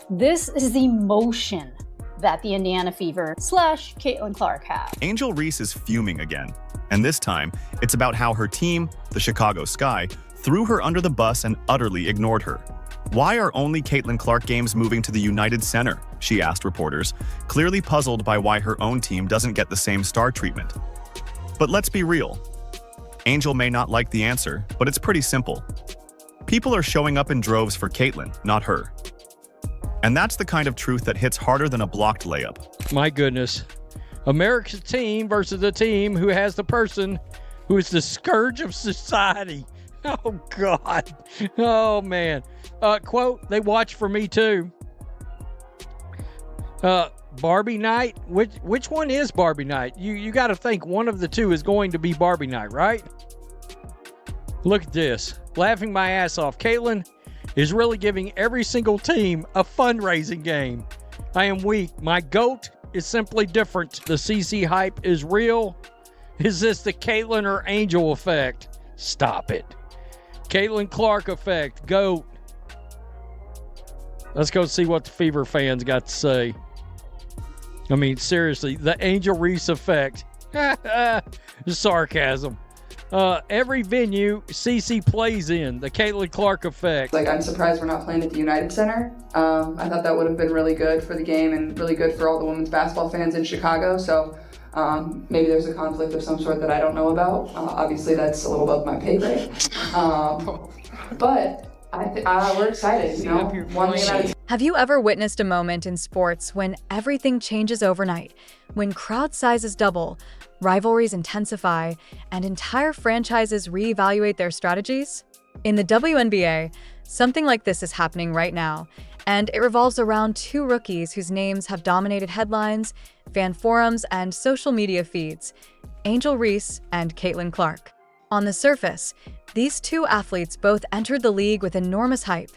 This is the emotion that the Indiana Fever / Caitlin Clark have. Angel Reese is fuming again, and this time, it's about how her team, the Chicago Sky, threw her under the bus and utterly ignored her. "Why are only Caitlin Clark games moving to the United Center?" she asked reporters, clearly puzzled by why her own team doesn't get the same star treatment. But let's be real. Angel may not like the answer, but it's pretty simple. People are showing up in droves for Caitlin, not her. And that's the kind of truth that hits harder than a blocked layup. My goodness. America's team versus the team who has the person who is the scourge of society. Oh, God. Oh, man. Quote, they watch for me, too. Barbie night? Which one is Barbie night? You got to think one of the two is going to be Barbie night, right? Look at this. Laughing my ass off. Caitlin is really giving every single team a fundraising game. I am weak. My GOAT is simply different. The CC hype is real. Is this the Caitlin or Angel effect? Stop it. Caitlin Clark effect. GOAT. Let's go see what the Fever fans got to say. I mean, seriously, the Angel Reese effect. Sarcasm. Every venue CC plays in, the Caitlin Clark effect. I'm surprised we're not playing at the United Center. I thought that would have been really good for the game and really good for all the women's basketball fans in Chicago. So maybe there's a conflict of some sort that I don't know about. Obviously, that's a little above my pay grade. But we're excited, you know. One game at a time. Have you ever witnessed a moment in sports when everything changes overnight, when crowd sizes double, rivalries intensify, and entire franchises reevaluate their strategies? In the WNBA, something like this is happening right now, and it revolves around two rookies whose names have dominated headlines, fan forums, and social media feeds: Angel Reese and Caitlin Clark. On the surface, these two athletes both entered the league with enormous hype,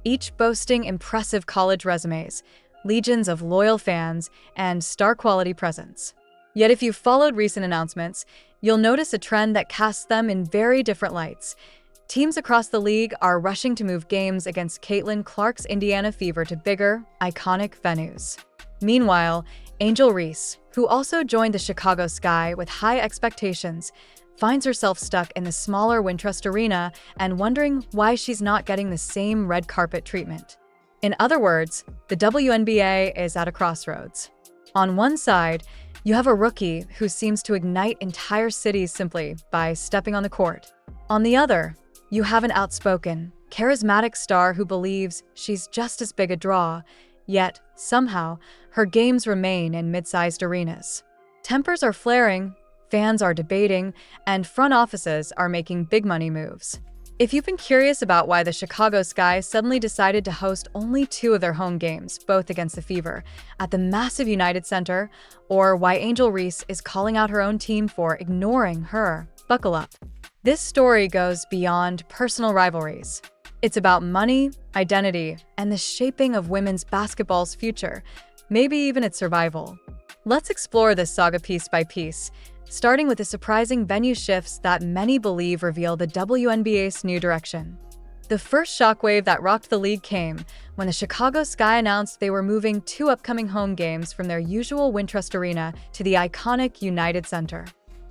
each boasting impressive college resumes, legions of loyal fans, and star-quality presence. Yet if you've followed recent announcements, you'll notice a trend that casts them in very different lights. Teams across the league are rushing to move games against Caitlin Clark's Indiana Fever to bigger, iconic venues. Meanwhile, Angel Reese, who also joined the Chicago Sky with high expectations, finds herself stuck in the smaller Wintrust Arena and wondering why she's not getting the same red carpet treatment. In other words, the WNBA is at a crossroads. On one side, you have a rookie who seems to ignite entire cities simply by stepping on the court. On the other, you have an outspoken, charismatic star who believes she's just as big a draw, yet, somehow, her games remain in mid-sized arenas. Tempers are flaring, fans are debating, and front offices are making big money moves. If you've been curious about why the Chicago Sky suddenly decided to host only 2 of their home games, both against the Fever, at the massive United Center, or why Angel Reese is calling out her own team for ignoring her, buckle up. This story goes beyond personal rivalries. It's about money, identity, and the shaping of women's basketball's future, maybe even its survival. Let's explore this saga piece by piece, starting with the surprising venue shifts that many believe reveal the WNBA's new direction. The first shockwave that rocked the league came when the Chicago Sky announced they were moving 2 upcoming home games from their usual Wintrust Arena to the iconic United Center.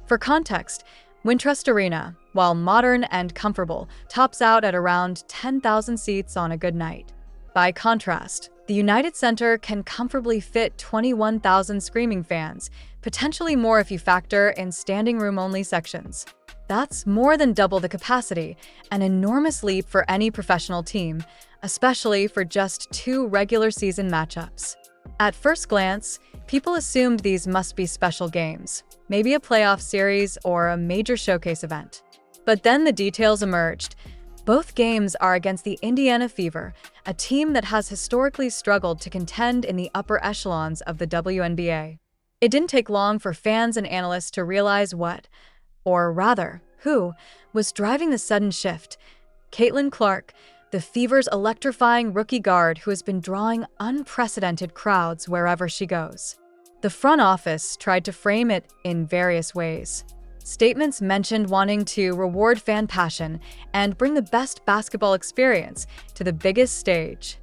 For context, Wintrust Arena, while modern and comfortable, tops out at around 10,000 seats on a good night. By contrast, the United Center can comfortably fit 21,000 screaming fans, potentially more if you factor in standing room-only sections. That's more than double the capacity, an enormous leap for any professional team, especially for just 2 regular season matchups. At first glance, people assumed these must be special games, maybe a playoff series or a major showcase event. But then the details emerged. Both games are against the Indiana Fever, a team that has historically struggled to contend in the upper echelons of the WNBA. It didn't take long for fans and analysts to realize what, or rather, who, was driving the sudden shift. Caitlin Clark, the Fever's electrifying rookie guard who has been drawing unprecedented crowds wherever she goes. The front office tried to frame it in various ways. Statements mentioned wanting to reward fan passion and bring the best basketball experience to the biggest stage.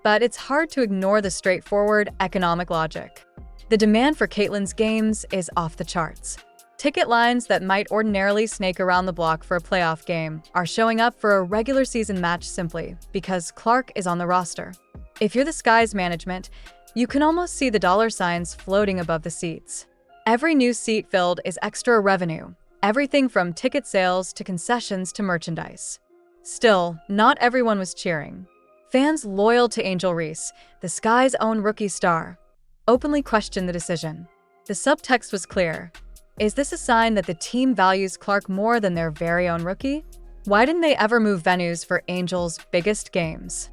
but it's hard to ignore the straightforward economic logic. The demand for Caitlyn's games is off the charts. Ticket lines that might ordinarily snake around the block for a playoff game are showing up for a regular season match simply because Clark is on the roster. If you're the Sky's management, you can almost see the dollar signs floating above the seats. Every new seat filled is extra revenue, everything from ticket sales to concessions to merchandise. Still, not everyone was cheering. Fans loyal to Angel Reese, the Sky's own rookie star, openly questioned the decision. The subtext was clear. Is this a sign that the team values Clark more than their very own rookie? Why didn't they ever move venues for Angel's biggest games?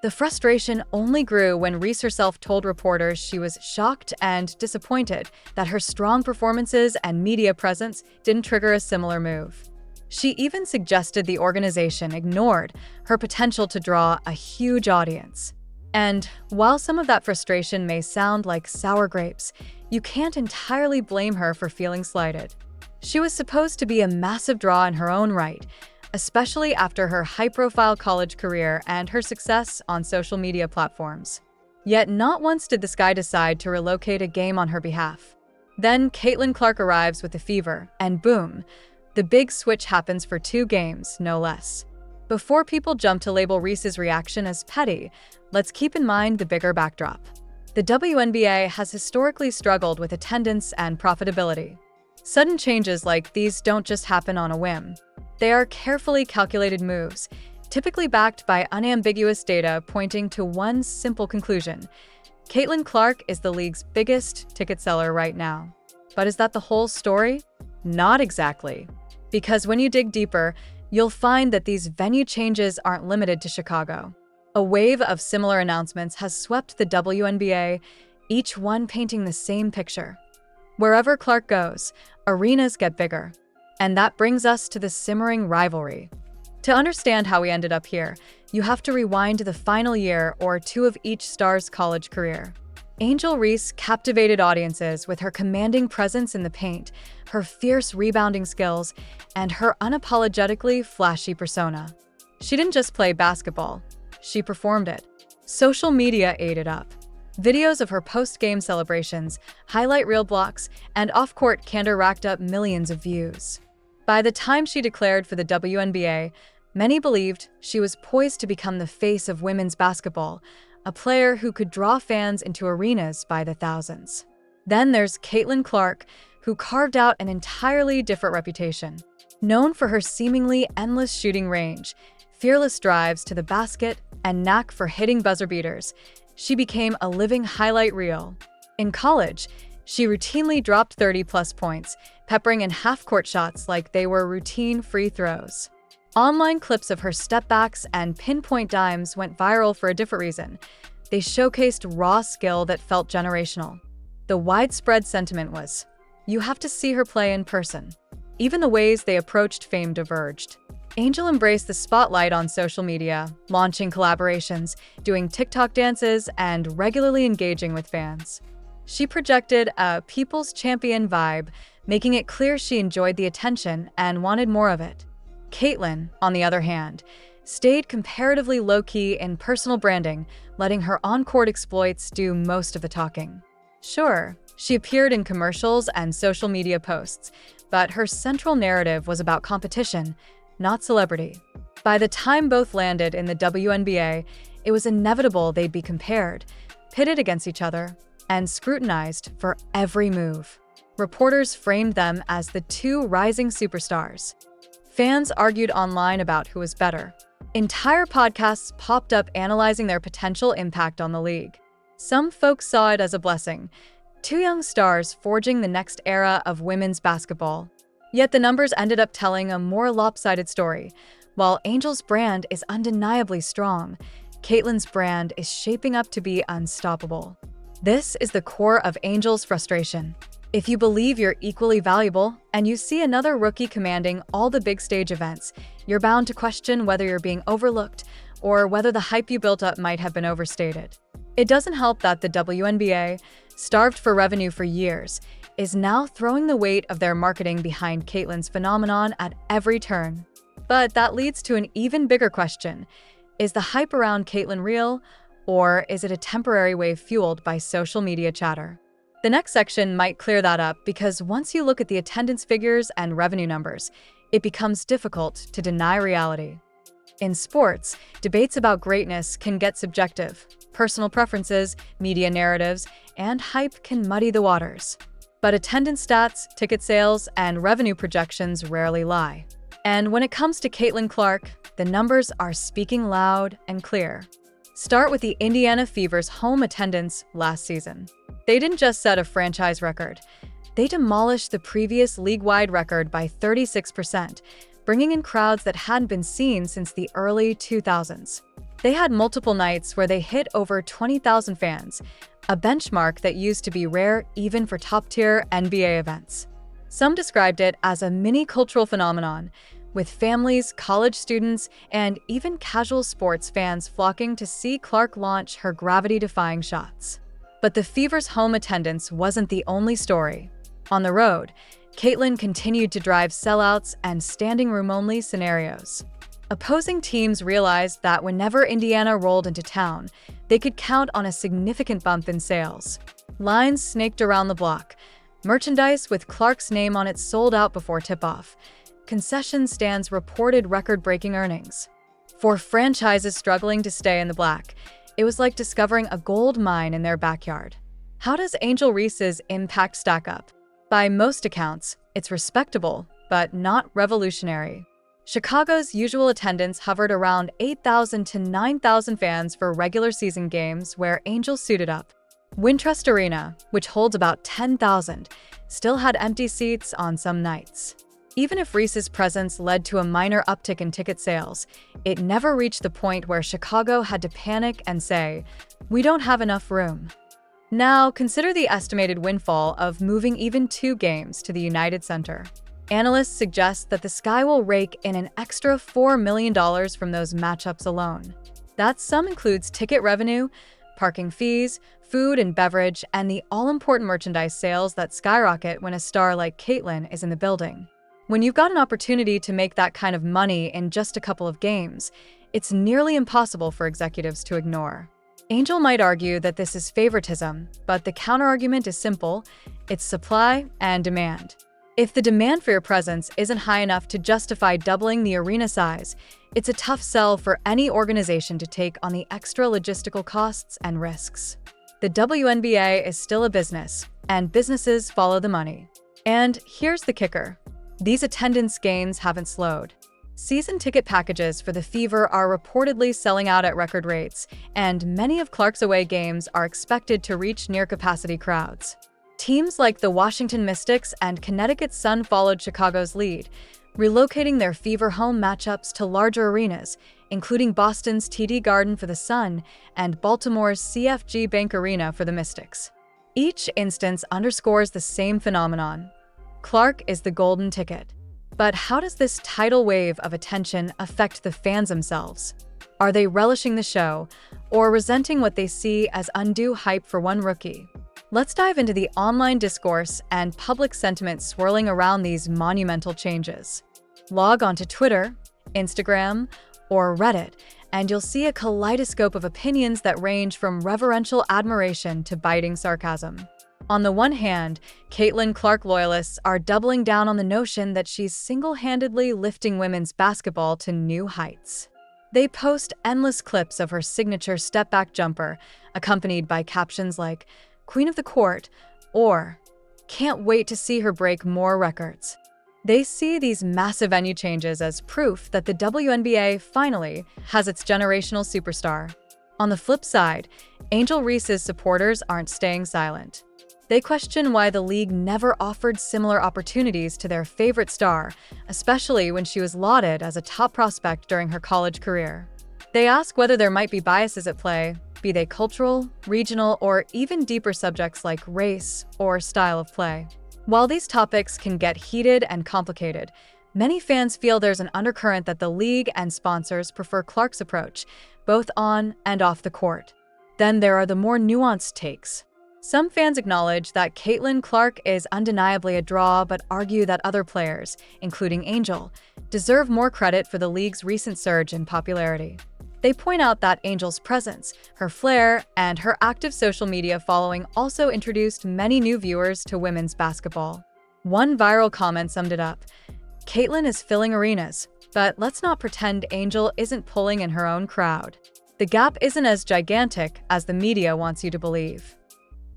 The frustration only grew when Reese herself told reporters she was shocked and disappointed that her strong performances and media presence didn't trigger a similar move. She even suggested the organization ignored her potential to draw a huge audience. And while some of that frustration may sound like sour grapes, you can't entirely blame her for feeling slighted. She was supposed to be a massive draw in her own right, especially after her high-profile college career and her success on social media platforms. Yet not once did the Sky decide to relocate a game on her behalf. Then Caitlin Clark arrives with a fever, and boom, the big switch happens for 2 games, no less. Before people jump to label Reese's reaction as petty, let's keep in mind the bigger backdrop. The WNBA has historically struggled with attendance and profitability. Sudden changes like these don't just happen on a whim. They are carefully calculated moves, typically backed by unambiguous data pointing to one simple conclusion. Caitlin Clark is the league's biggest ticket seller right now. But is that the whole story? Not exactly. Because when you dig deeper, you'll find that these venue changes aren't limited to Chicago. A wave of similar announcements has swept the WNBA, each one painting the same picture. Wherever Clark goes, arenas get bigger. And that brings us to the simmering rivalry. To understand how we ended up here, you have to rewind to the final year or 2 of each star's college career. Angel Reese captivated audiences with her commanding presence in the paint, her fierce rebounding skills, and her unapologetically flashy persona. She didn't just play basketball, she performed it. Social media ate it up. Videos of her post-game celebrations, highlight reel blocks, and off-court candor racked up millions of views. By the time she declared for the WNBA, many believed she was poised to become the face of women's basketball, a player who could draw fans into arenas by the thousands. Then there's Caitlin Clark, who carved out an entirely different reputation. Known for her seemingly endless shooting range, fearless drives to the basket, and knack for hitting buzzer beaters, she became a living highlight reel. In college, she routinely dropped 30-plus points, peppering in half-court shots like they were routine free throws. Online clips of her stepbacks and pinpoint dimes went viral for a different reason. They showcased raw skill that felt generational. The widespread sentiment was, you have to see her play in person. Even the ways they approached fame diverged. Angel embraced the spotlight on social media, launching collaborations, doing TikTok dances, and regularly engaging with fans. She projected a people's champion vibe, making it clear she enjoyed the attention and wanted more of it. Caitlin, on the other hand, stayed comparatively low-key in personal branding, letting her on-court exploits do most of the talking. Sure, she appeared in commercials and social media posts, but her central narrative was about competition, not celebrity. By the time both landed in the WNBA, it was inevitable they'd be compared, pitted against each other, and scrutinized for every move. Reporters framed them as the 2 rising superstars. Fans argued online about who was better. Entire podcasts popped up analyzing their potential impact on the league. Some folks saw it as a blessing, 2 young stars forging the next era of women's basketball. Yet the numbers ended up telling a more lopsided story. While Angel's brand is undeniably strong, Caitlin's brand is shaping up to be unstoppable. This is the core of Angel's frustration. If you believe you're equally valuable and you see another rookie commanding all the big stage events, you're bound to question whether you're being overlooked or whether the hype you built up might have been overstated. It doesn't help that the WNBA, starved for revenue for years, is now throwing the weight of their marketing behind Caitlin's phenomenon at every turn. But that leads to an even bigger question. Is the hype around Caitlin real, Or is it a temporary wave fueled by social media chatter? The next section might clear that up because once you look at the attendance figures and revenue numbers, it becomes difficult to deny reality. In sports, debates about greatness can get subjective. Personal preferences, media narratives, and hype can muddy the waters. But attendance stats, ticket sales, and revenue projections rarely lie. And when it comes to Caitlin Clark, the numbers are speaking loud and clear. Start with the Indiana Fever's home attendance last season. They didn't just set a franchise record. They demolished the previous league-wide record by 36%, bringing in crowds that hadn't been seen since the early 2000s. They had multiple nights where they hit over 20,000 fans, a benchmark that used to be rare even for top-tier NBA events. Some described it as a mini-cultural phenomenon, with families, college students, and even casual sports fans flocking to see Clark launch her gravity-defying shots. But the Fever's home attendance wasn't the only story. On the road, Caitlin continued to drive sellouts and standing room-only scenarios. Opposing teams realized that whenever Indiana rolled into town, they could count on a significant bump in sales. Lines snaked around the block. Merchandise with Clark's name on it sold out before tip-off. Concession stands reported record-breaking earnings. For franchises struggling to stay in the black, it was like discovering a gold mine in their backyard. How does Angel Reese's impact stack up? By most accounts, it's respectable, but not revolutionary. Chicago's usual attendance hovered around 8,000 to 9,000 fans for regular season games where Angel suited up. Wintrust Arena, which holds about 10,000, still had empty seats on some nights. Even if Reese's presence led to a minor uptick in ticket sales, it never reached the point where Chicago had to panic and say, "We don't have enough room." Now, consider the estimated windfall of moving even 2 games to the United Center. Analysts suggest that the Sky will rake in an extra $4 million from those matchups alone. That sum includes ticket revenue, parking fees, food and beverage, and the all-important merchandise sales that skyrocket when a star like Caitlin is in the building. When you've got an opportunity to make that kind of money in just a couple of games, it's nearly impossible for executives to ignore. Angel might argue that this is favoritism, but the counterargument is simple: it's supply and demand. If the demand for your presence isn't high enough to justify doubling the arena size, it's a tough sell for any organization to take on the extra logistical costs and risks. The WNBA is still a business, and businesses follow the money. And here's the kicker: these attendance gains haven't slowed. Season ticket packages for the Fever are reportedly selling out at record rates, and many of Clark's away games are expected to reach near-capacity crowds. Teams like the Washington Mystics and Connecticut Sun followed Chicago's lead, relocating their Fever home matchups to larger arenas, including Boston's TD Garden for the Sun and Baltimore's CFG Bank Arena for the Mystics. Each instance underscores the same phenomenon: Clark is the golden ticket. But how does this tidal wave of attention affect the fans themselves? Are they relishing the show, or resenting what they see as undue hype for one rookie? Let's dive into the online discourse and public sentiment swirling around these monumental changes. Log onto Twitter, Instagram, or Reddit, and you'll see a kaleidoscope of opinions that range from reverential admiration to biting sarcasm. On the one hand, Caitlin Clark loyalists are doubling down on the notion that she's single-handedly lifting women's basketball to new heights. They post endless clips of her signature step-back jumper, accompanied by captions like "Queen of the Court" or "Can't wait to see her break more records." They see these massive venue changes as proof that the WNBA finally has its generational superstar. On the flip side, Angel Reese's supporters aren't staying silent. They question why the league never offered similar opportunities to their favorite star, especially when she was lauded as a top prospect during her college career. They ask whether there might be biases at play, be they cultural, regional, or even deeper subjects like race or style of play. While these topics can get heated and complicated, many fans feel there's an undercurrent that the league and sponsors prefer Clark's approach, both on and off the court. Then there are the more nuanced takes. Some fans acknowledge that Caitlin Clark is undeniably a draw, but argue that other players, including Angel, deserve more credit for the league's recent surge in popularity. They point out that Angel's presence, her flair, and her active social media following also introduced many new viewers to women's basketball. One viral comment summed it up: "Caitlin is filling arenas, but let's not pretend Angel isn't pulling in her own crowd." The gap isn't as gigantic as the media wants you to believe.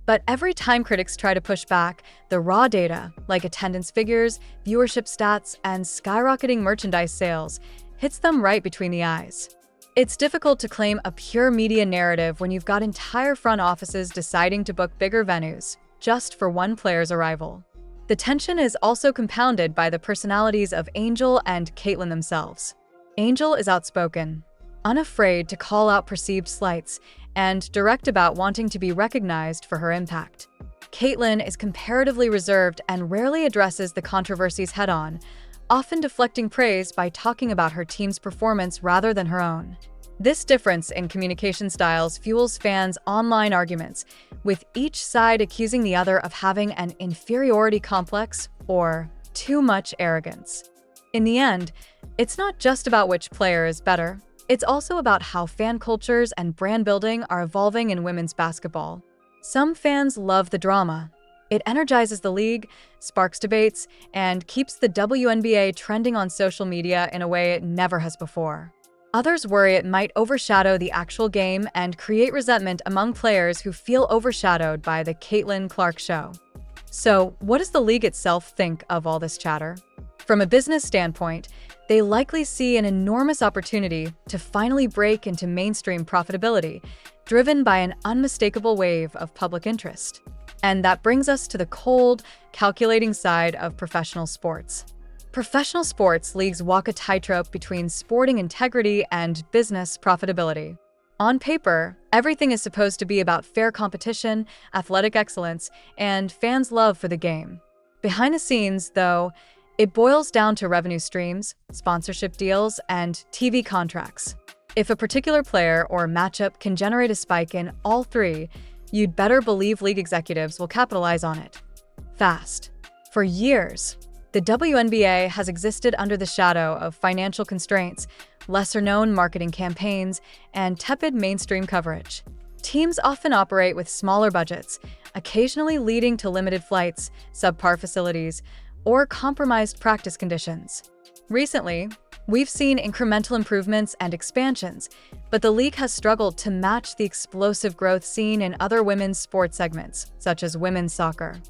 But every time critics try to push back, the raw data, like attendance figures, viewership stats, and skyrocketing merchandise sales, hits them right between the eyes. It's difficult to claim a pure media narrative when you've got entire front offices deciding to book bigger venues, just for one player's arrival. The tension is also compounded by the personalities of Angel and Caitlin themselves. Angel is outspoken, unafraid to call out perceived slights, and direct about wanting to be recognized for her impact. Caitlin is comparatively reserved and rarely addresses the controversies head-on, often deflecting praise by talking about her team's performance rather than her own. This difference in communication styles fuels fans' online arguments, with each side accusing the other of having an inferiority complex or too much arrogance. In the end, it's not just about which player is better. It's also about how fan cultures and brand building are evolving in women's basketball. Some fans love the drama. It energizes the league, sparks debates, and keeps the WNBA trending on social media in a way it never has before. Others worry it might overshadow the actual game and create resentment among players who feel overshadowed by the Caitlin Clark show. So, what does the league itself think of all this chatter? From a business standpoint, they likely see an enormous opportunity to finally break into mainstream profitability, driven by an unmistakable wave of public interest. And that brings us to the cold, calculating side of professional sports. Professional sports leagues walk a tightrope between sporting integrity and business profitability. On paper, everything is supposed to be about fair competition, athletic excellence, and fans' love for the game. Behind the scenes, though, it boils down to revenue streams, sponsorship deals, and TV contracts. If a particular player or matchup can generate a spike in all three, you'd better believe league executives will capitalize on it fast. For years, the WNBA has existed under the shadow of financial constraints, lesser-known marketing campaigns, and tepid mainstream coverage. Teams often operate with smaller budgets, occasionally leading to limited flights, subpar facilities, or compromised practice conditions. Recently, we've seen incremental improvements and expansions, but the league has struggled to match the explosive growth seen in other women's sports segments, such as women's soccer.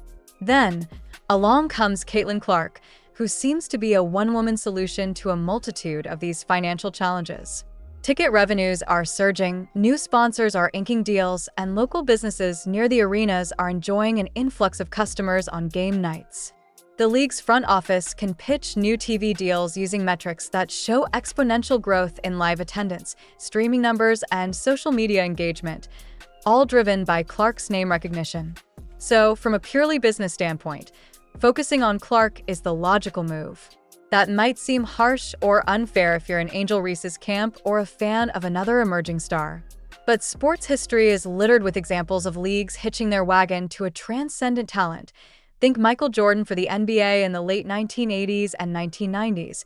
Then, along comes Caitlin Clark, who seems to be a one-woman solution to a multitude of these financial challenges. Ticket revenues are surging, new sponsors are inking deals, and local businesses near the arenas are enjoying an influx of customers on game nights. The league's front office can pitch new TV deals using metrics that show exponential growth in live attendance, streaming numbers, and social media engagement, all driven by Clark's name recognition. So, from a purely business standpoint, focusing on Clark is the logical move. That might seem harsh or unfair if you're in Angel Reese's camp or a fan of another emerging star. But sports history is littered with examples of leagues hitching their wagon to a transcendent talent. Think Michael Jordan for the NBA in the late 1980s and 1990s,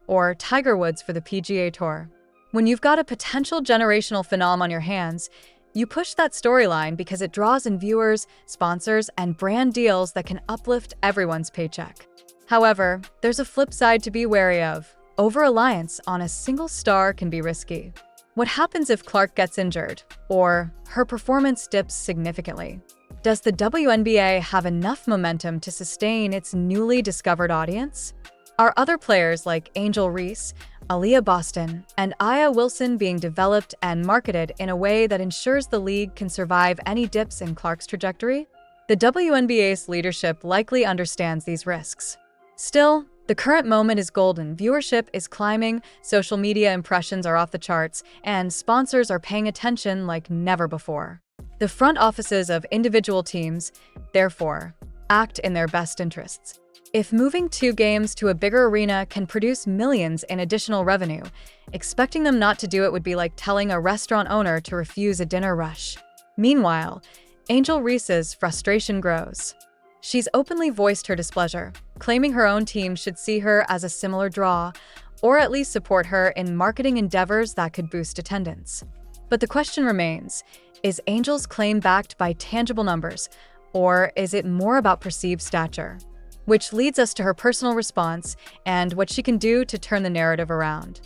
or Tiger Woods for the PGA Tour. When you've got a potential generational phenom on your hands, you push that storyline because it draws in viewers, sponsors, and brand deals that can uplift everyone's paycheck. However, there's a flip side to be wary of. Over-reliance on a single star can be risky. What happens if Clark gets injured, or her performance dips significantly? Does the WNBA have enough momentum to sustain its newly discovered audience? Are other players like Angel Reese, Aaliyah Boston, and Aya Wilson being developed and marketed in a way that ensures the league can survive any dips in Clark's trajectory? The WNBA's leadership likely understands these risks. Still, the current moment is golden. Viewership is climbing, social media impressions are off the charts, and sponsors are paying attention like never before. The front offices of individual teams, therefore, act in their best interests. If moving 2 games to a bigger arena can produce millions in additional revenue, expecting them not to do it would be like telling a restaurant owner to refuse a dinner rush. Meanwhile, Angel Reese's frustration grows. She's openly voiced her displeasure, claiming her own team should see her as a similar draw, or at least support her in marketing endeavors that could boost attendance. But the question remains, is Angel's claim backed by tangible numbers, or is it more about perceived stature? Which leads us to her personal response and what she can do to turn the narrative around.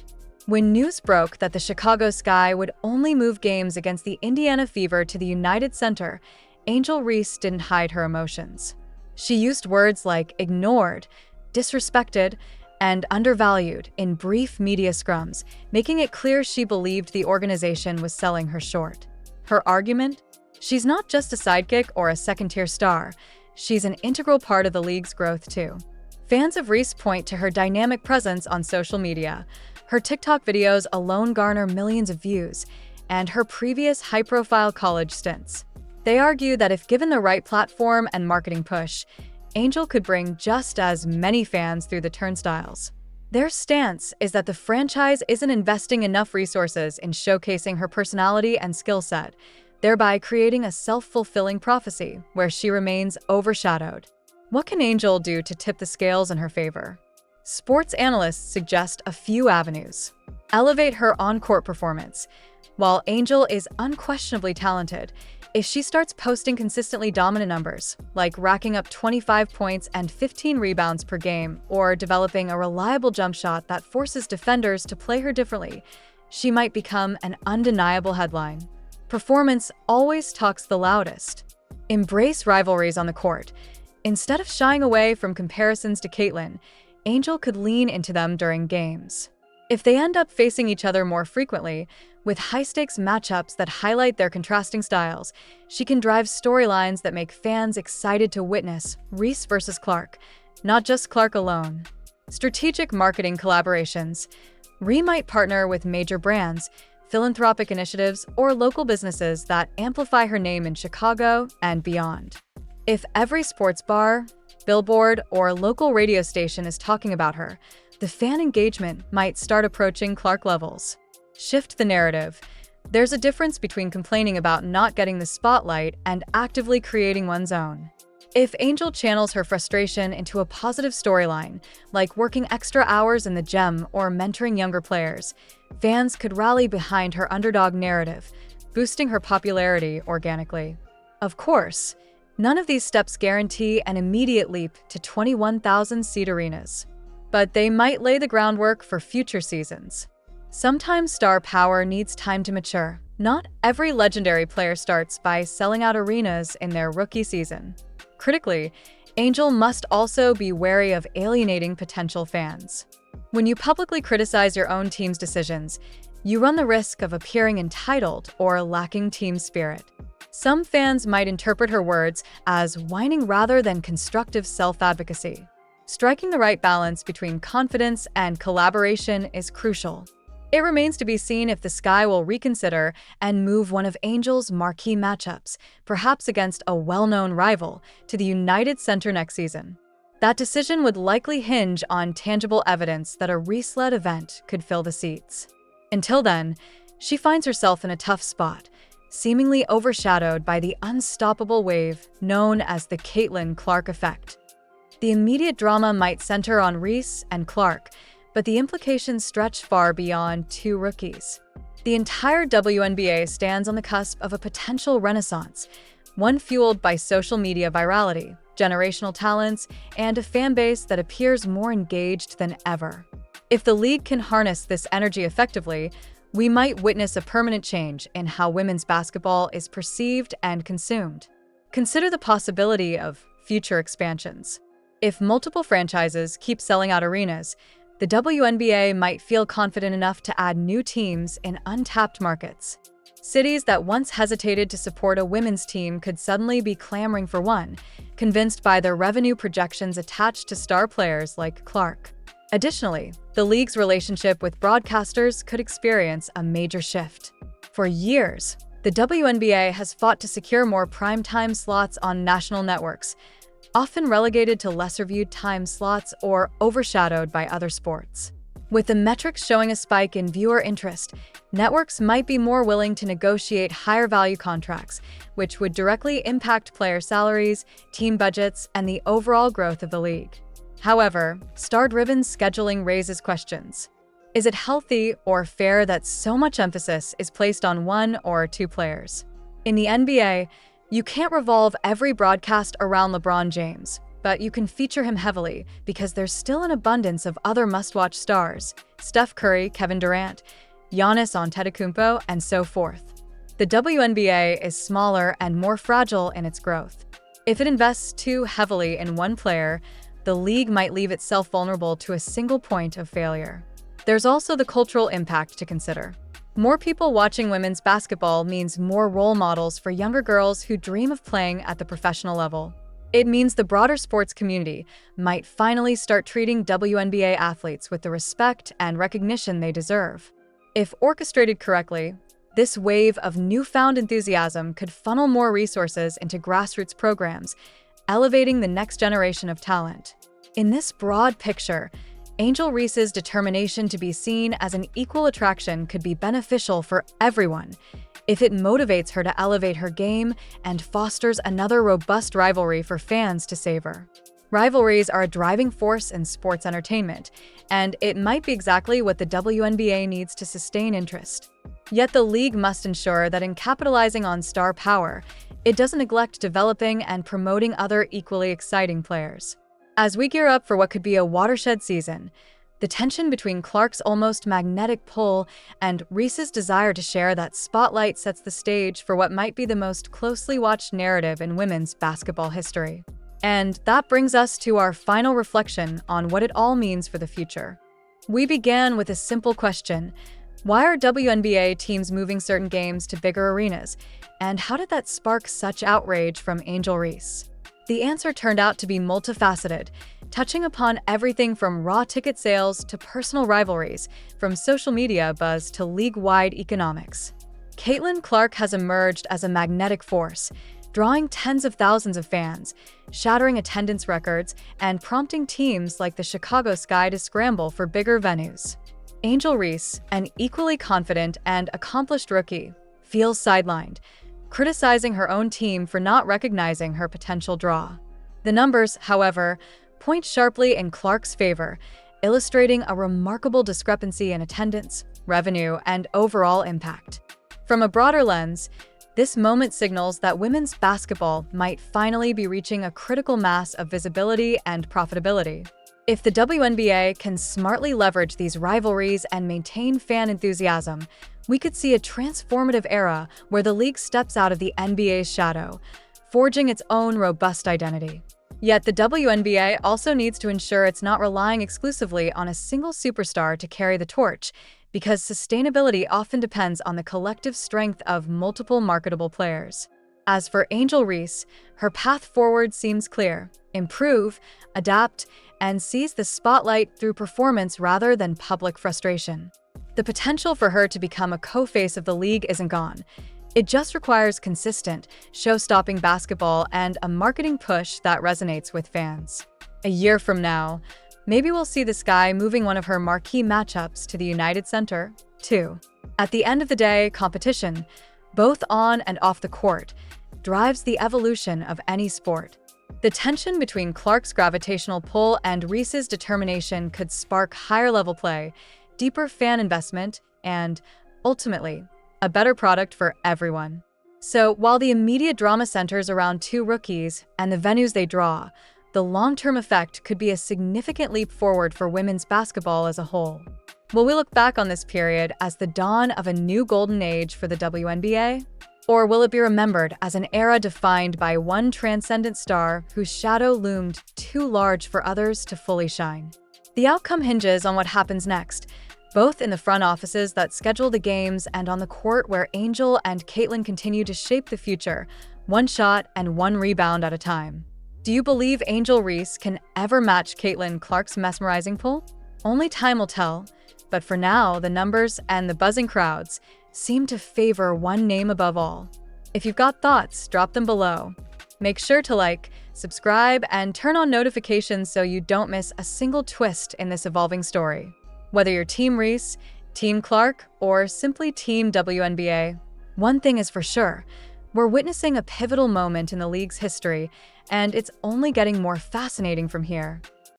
When news broke that the Chicago Sky would only move games against the Indiana Fever to the United Center, Angel Reese didn't hide her emotions. She used words like ignored, disrespected, and undervalued in brief media scrums, making it clear she believed the organization was selling her short. Her argument? She's not just a sidekick or a second-tier star. She's an integral part of the league's growth, too. Fans of Reese point to her dynamic presence on social media. Her TikTok videos alone garner millions of views, and her previous high-profile college stints. They argue that if given the right platform and marketing push, Angel could bring just as many fans through the turnstiles. Their stance is that the franchise isn't investing enough resources in showcasing her personality and skill set, thereby creating a self-fulfilling prophecy where she remains overshadowed. What can Angel do to tip the scales in her favor? Sports analysts suggest a few avenues. Elevate her on-court performance. While Angel is unquestionably talented, if she starts posting consistently dominant numbers, like racking up 25 points and 15 rebounds per game, or developing a reliable jump shot that forces defenders to play her differently, she might become an undeniable headline. Performance always talks the loudest. Embrace rivalries on the court. Instead of shying away from comparisons to Caitlin, Angel could lean into them during games. If they end up facing each other more frequently, with high-stakes matchups that highlight their contrasting styles, she can drive storylines that make fans excited to witness Reese versus Clark, not just Clark alone. Strategic marketing collaborations. Reese might partner with major brands, philanthropic initiatives, or local businesses that amplify her name in Chicago and beyond. If every sports bar, billboard, or local radio station is talking about her, the fan engagement might start approaching Clark levels. Shift the narrative. There's a difference between complaining about not getting the spotlight and actively creating one's own. If Angel channels her frustration into a positive storyline, like working extra hours in the gym or mentoring younger players, fans could rally behind her underdog narrative, boosting her popularity organically. Of course, none of these steps guarantee an immediate leap to 21,000-seat arenas, but they might lay the groundwork for future seasons. Sometimes star power needs time to mature. Not every legendary player starts by selling out arenas in their rookie season. Critically, Angel must also be wary of alienating potential fans. When you publicly criticize your own team's decisions, you run the risk of appearing entitled or lacking team spirit. Some fans might interpret her words as whining rather than constructive self-advocacy. Striking the right balance between confidence and collaboration is crucial. It remains to be seen if the Sky will reconsider and move one of Angel's marquee matchups, perhaps against a well-known rival, to the United Center next season. That decision would likely hinge on tangible evidence that a Reese-led event could fill the seats. Until then, she finds herself in a tough spot, seemingly overshadowed by the unstoppable wave known as the Caitlin Clark effect. The immediate drama might center on Reese and Clark, but the implications stretch far beyond two rookies. The entire WNBA stands on the cusp of a potential renaissance, one fueled by social media virality, generational talents, and a fan base that appears more engaged than ever. If the league can harness this energy effectively, we might witness a permanent change in how women's basketball is perceived and consumed. Consider the possibility of future expansions. If multiple franchises keep selling out arenas, the WNBA might feel confident enough to add new teams in untapped markets. Cities that once hesitated to support a women's team could suddenly be clamoring for one, convinced by the revenue projections attached to star players like Clark. Additionally, the league's relationship with broadcasters could experience a major shift. For years, the WNBA has fought to secure more primetime slots on national networks, often relegated to lesser-viewed time slots or overshadowed by other sports. With the metrics showing a spike in viewer interest, networks might be more willing to negotiate higher-value contracts, which would directly impact player salaries, team budgets, and the overall growth of the league. However, star-driven scheduling raises questions. Is it healthy or fair that so much emphasis is placed on one or two players? In the NBA, you can't revolve every broadcast around LeBron James, but you can feature him heavily because there's still an abundance of other must-watch stars: Steph Curry, Kevin Durant, Giannis Antetokounmpo, and so forth. The WNBA is smaller and more fragile in its growth. If it invests too heavily in one player, the league might leave itself vulnerable to a single point of failure. There's also the cultural impact to consider. More people watching women's basketball means more role models for younger girls who dream of playing at the professional level. It means the broader sports community might finally start treating WNBA athletes with the respect and recognition they deserve. If orchestrated correctly, this wave of newfound enthusiasm could funnel more resources into grassroots programs, elevating the next generation of talent. In this broad picture, Angel Reese's determination to be seen as an equal attraction could be beneficial for everyone if it motivates her to elevate her game and fosters another robust rivalry for fans to savor. Rivalries are a driving force in sports entertainment, and it might be exactly what the WNBA needs to sustain interest. Yet the league must ensure that in capitalizing on star power, it doesn't neglect developing and promoting other equally exciting players. As we gear up for what could be a watershed season, the tension between Clark's almost magnetic pull and Reese's desire to share that spotlight sets the stage for what might be the most closely watched narrative in women's basketball history. And that brings us to our final reflection on what it all means for the future. We began with a simple question: why are WNBA teams moving certain games to bigger arenas? And how did that spark such outrage from Angel Reese? The answer turned out to be multifaceted, touching upon everything from raw ticket sales to personal rivalries, from social media buzz to league-wide economics. Caitlin Clark has emerged as a magnetic force, drawing tens of thousands of fans, shattering attendance records, and prompting teams like the Chicago Sky to scramble for bigger venues. Angel Reese, an equally confident and accomplished rookie, feels sidelined, criticizing her own team for not recognizing her potential draw. The numbers, however, point sharply in Clark's favor, illustrating a remarkable discrepancy in attendance, revenue, and overall impact. From a broader lens, this moment signals that women's basketball might finally be reaching a critical mass of visibility and profitability. If the WNBA can smartly leverage these rivalries and maintain fan enthusiasm, we could see a transformative era where the league steps out of the NBA's shadow, forging its own robust identity. Yet the WNBA also needs to ensure it's not relying exclusively on a single superstar to carry the torch, because sustainability often depends on the collective strength of multiple marketable players. As for Angel Reese, her path forward seems clear: improve, adapt, and seize the spotlight through performance rather than public frustration. The potential for her to become a co-face of the league isn't gone. It just requires consistent, show-stopping basketball and a marketing push that resonates with fans. A year from now, maybe we'll see the Sky moving one of her marquee matchups to the United Center, too. At the end of the day, competition, both on and off the court, drives the evolution of any sport. The tension between Clark's gravitational pull and Reese's determination could spark higher-level play, deeper fan investment, and, ultimately, a better product for everyone. So, while the immediate drama centers around two rookies and the venues they draw, the long-term effect could be a significant leap forward for women's basketball as a whole. Will we look back on this period as the dawn of a new golden age for the WNBA? Or will it be remembered as an era defined by one transcendent star whose shadow loomed too large for others to fully shine? The outcome hinges on what happens next, both in the front offices that schedule the games and on the court where Angel and Caitlin continue to shape the future, one shot and one rebound at a time. Do you believe Angel Reese can ever match Caitlin Clark's mesmerizing pull? Only time will tell, but for now, the numbers and the buzzing crowds seem to favor one name above all. If you've got thoughts, drop them below. Make sure to like, subscribe, and turn on notifications so you don't miss a single twist in this evolving story. Whether you're Team Reese, Team Clark, or simply Team WNBA, one thing is for sure: we're witnessing a pivotal moment in the league's history, and it's only getting more fascinating from here.